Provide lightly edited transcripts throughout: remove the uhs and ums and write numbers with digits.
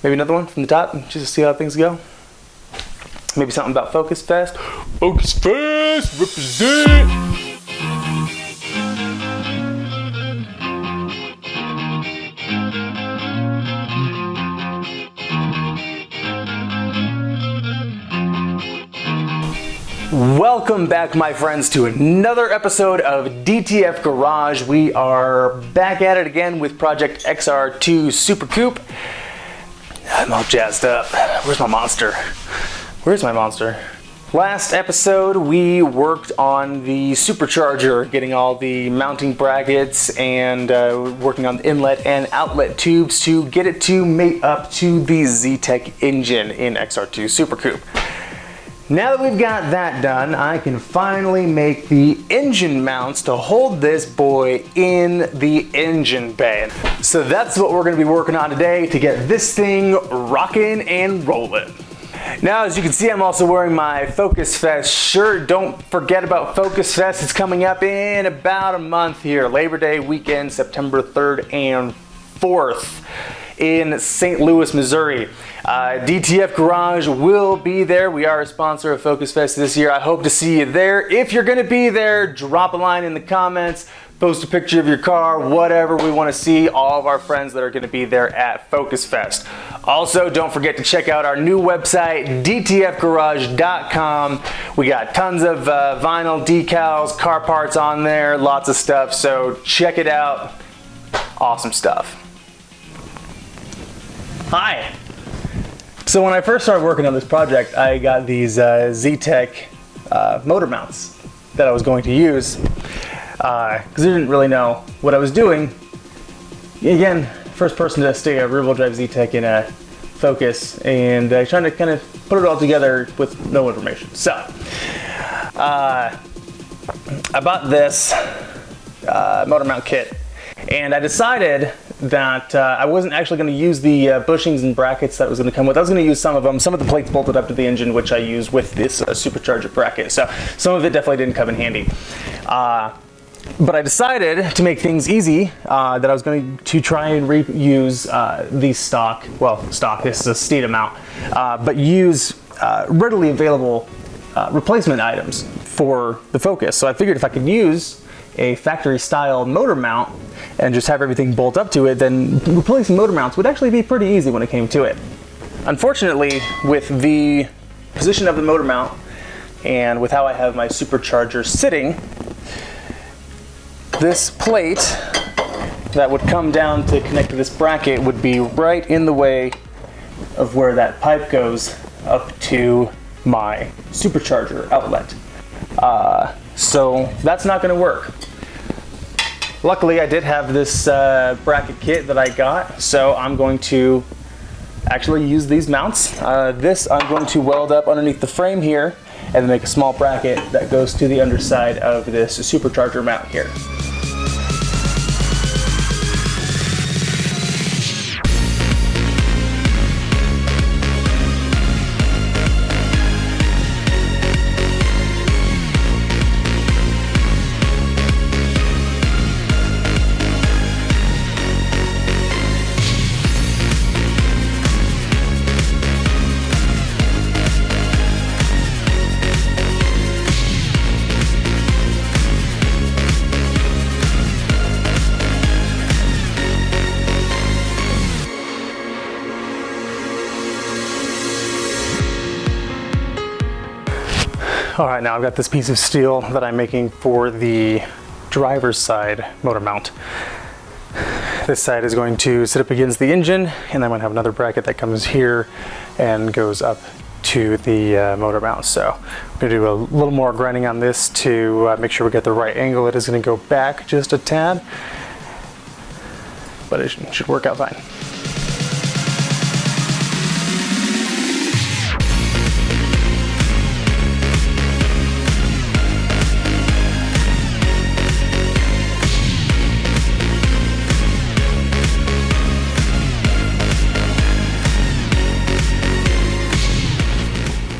Maybe another one from the top, just to see how things go. Maybe something about Focus Fest. Focus Fest, represent! Welcome back, my friends, to another episode of DTF Garage. We are back at it again with Project XR2 SuperCoupe. I'm all jazzed up. Where's my monster? Where's my monster? Last episode, we worked on the supercharger, getting all the mounting brackets and working on the inlet and outlet tubes to get it to mate up to the Zetec engine in XR2 SuperCoupe. Now that we've got that done, I can finally make the engine mounts to hold this boy in the engine bay. So that's what we're going to be working on today to get this thing rocking and rolling. Now, as you can see, I'm also wearing my Focus Fest shirt. Don't forget about Focus Fest. It's coming up in about a month here. Labor Day weekend, September 3rd and 4th. In St. Louis, Missouri. DTF Garage will be there. We are a sponsor of Focus Fest this year. I hope to see you there. If you're going to be there, drop a line in the comments, post a picture of your car, whatever. We want to see all of our friends that are going to be there at Focus Fest. Also, don't forget to check out our new website, dtfgarage.com. We got tons of vinyl decals, car parts on there, lots of stuff. So check it out. Awesome stuff. Hi. So when I first started working on this project, I got these Zetec motor mounts that I was going to use because I didn't really know what I was doing. Again, first person to stick a rear-wheel drive Zetec in a Focus, and trying to kind of put it all together with no information. So I bought this motor mount kit, and I decided that I wasn't actually going to use the bushings and brackets that was going to come with. I was going to use some of them. Some of the plates bolted up to the engine, which I use with this supercharger bracket. So some of it definitely didn't come in handy. But I decided to make things easy that I was going to try and reuse these stock, this is a Steeda mount, but use readily available replacement items for the Focus. So I figured if I could use a factory style motor mount and just have everything bolt up to it, then replacing motor mounts would actually be pretty easy when it came to it. Unfortunately, with the position of the motor mount and with how I have my supercharger sitting, this plate that would come down to connect to this bracket would be right in the way of where that pipe goes up to my supercharger outlet. So that's not going to work. Luckily, I did have this bracket kit that I got, so I'm going to actually use these mounts. This I'm going to weld up underneath the frame here and then make a small bracket that goes to the underside of this supercharger mount here. All right, now I've got this piece of steel that I'm making for the driver's side motor mount. This side is going to sit up against the engine, and I'm going to have another bracket that comes here and goes up to the motor mount. So I'm going to do a little more grinding on this to make sure we get the right angle. It is going to go back just a tad, but it should work out fine.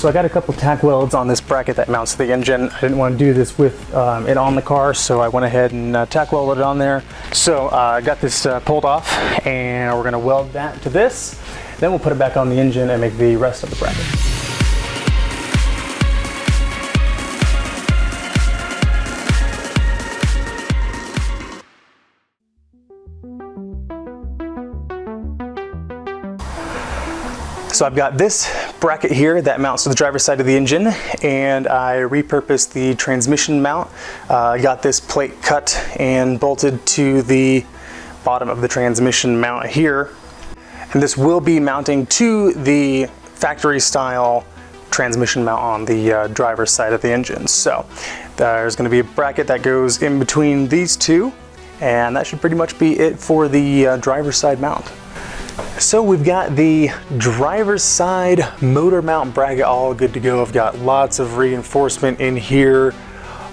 So I got a couple tack welds on this bracket that mounts to the engine. I didn't want to do this with it on the car, so I went ahead and tack welded it on there. So I got this pulled off, and we're going to weld that to this. Then we'll put it back on the engine and make the rest of the bracket. So I've got this bracket here that mounts to the driver's side of the engine, and I repurposed the transmission mount. I got this plate cut and bolted to the bottom of the transmission mount here. And this will be mounting to the factory style transmission mount on the driver's side of the engine. So there's going to be a bracket that goes in between these two, and that should pretty much be it for the driver's side mount. So we've got the driver's side motor mount bracket all good to go. I've got lots of reinforcement in here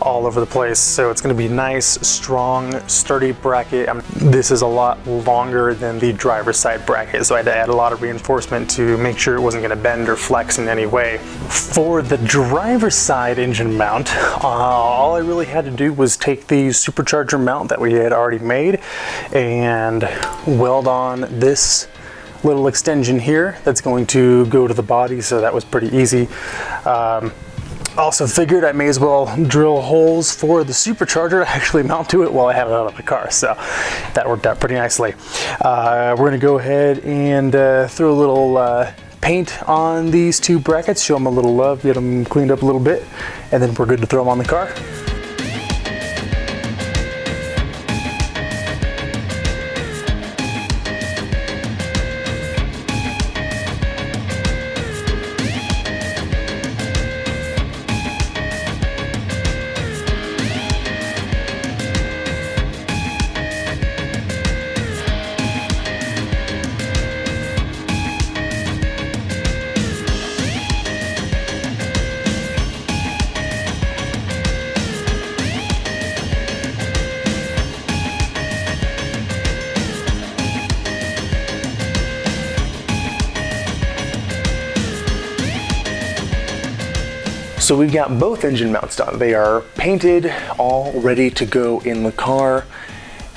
all over the place, so it's going to be nice, strong, sturdy bracket. This is a lot longer than the driver's side bracket, so I had to add a lot of reinforcement to make sure it wasn't going to bend or flex in any way. For the driver's side engine mount, all I really had to do was take the supercharger mount that we had already made and weld on this little extension here that's going to go to the body, so that was pretty easy. Also figured I may as well drill holes for the supercharger to actually mount to it while I have it out of the car, so that worked out pretty nicely. We're going to go ahead and throw a little paint on these two brackets, show them a little love, get them cleaned up a little bit, and then we're good to throw them on the car. So we've got both engine mounts done. They are painted, all ready to go in the car.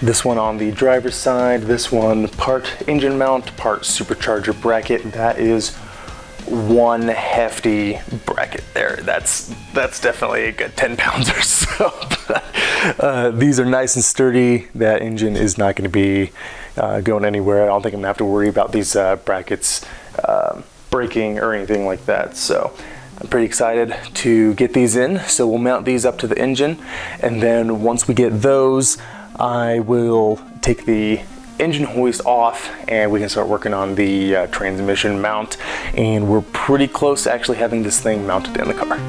This one on the driver's side, this one part engine mount, part supercharger bracket. That is one hefty bracket there. That's definitely a good 10 pounds or so. These are nice and sturdy. That engine is not going to be going anywhere. I don't think I'm going to have to worry about these brackets breaking or anything like that. So I'm pretty excited to get these in. So we'll mount these up to the engine, and then once we get those, I will take the engine hoist off and we can start working on the transmission mount, and we're pretty close to actually having this thing mounted in the car.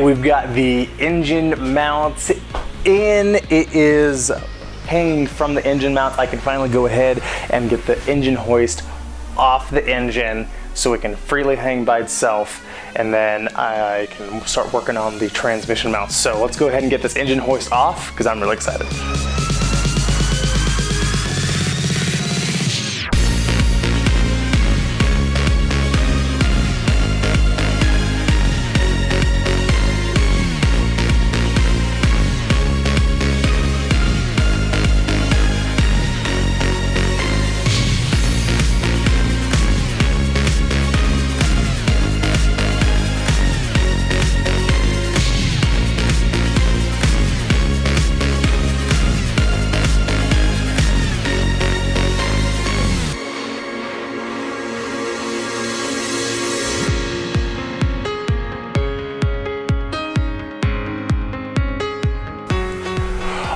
we've got the engine mounts in. It is hanging from the engine mount. I can finally go ahead and get the engine hoist off the engine so it can freely hang by itself, and then I can start working on the transmission mounts. So let's go ahead and get this engine hoist off because I'm really excited.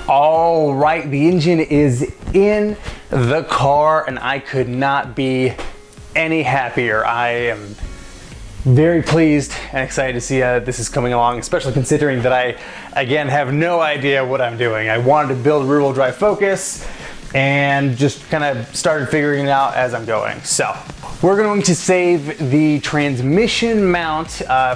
All right, the engine is in the car and I could not be any happier. I am very pleased and excited to see this is coming along, especially considering that I, again, have no idea what I'm doing. I wanted to build a rear-wheel drive Focus and just kind of started figuring it out as I'm going. So we're going to save the transmission mount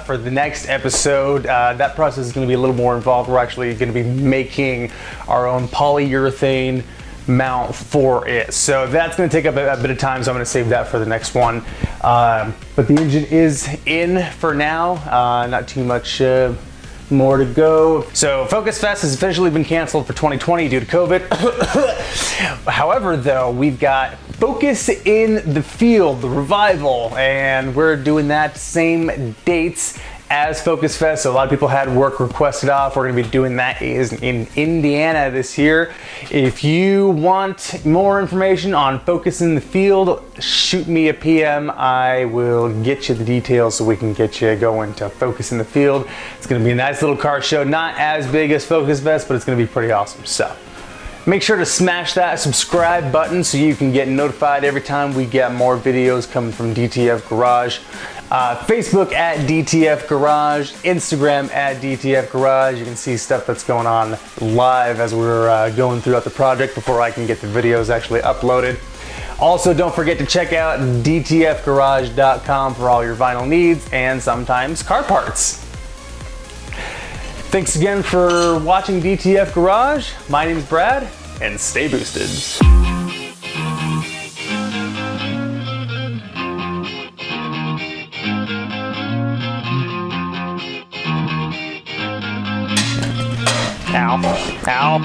for the next episode. That process is going to be a little more involved. We're actually going to be making our own polyurethane mount for it. So that's going to take up a bit of time, so I'm going to save that for the next one. But the engine is in for now. Not too much more to go. So Focus Fest has officially been canceled for 2020 due to COVID. However, though, we've got Focus in the Field, the revival, and we're doing that same dates as Focus Fest. So a lot of people had work requested off. We're going to be doing that in Indiana this year. If you want more information on Focus in the Field, shoot me a PM. I will get you the details so we can get you going to Focus in the Field. It's going to be a nice little car show, not as big as Focus Fest, but it's going to be pretty awesome. So make sure to smash that subscribe button so you can get notified every time we get more videos coming from DTF Garage. Facebook at DTF Garage, Instagram at DTF Garage. You can see stuff that's going on live as we're going throughout the project before I can get the videos actually uploaded. Also, don't forget to check out dtfgarage.com for all your vinyl needs and sometimes car parts. Thanks again for watching DTF Garage. My name is Brad, and stay boosted. Ow. Ow.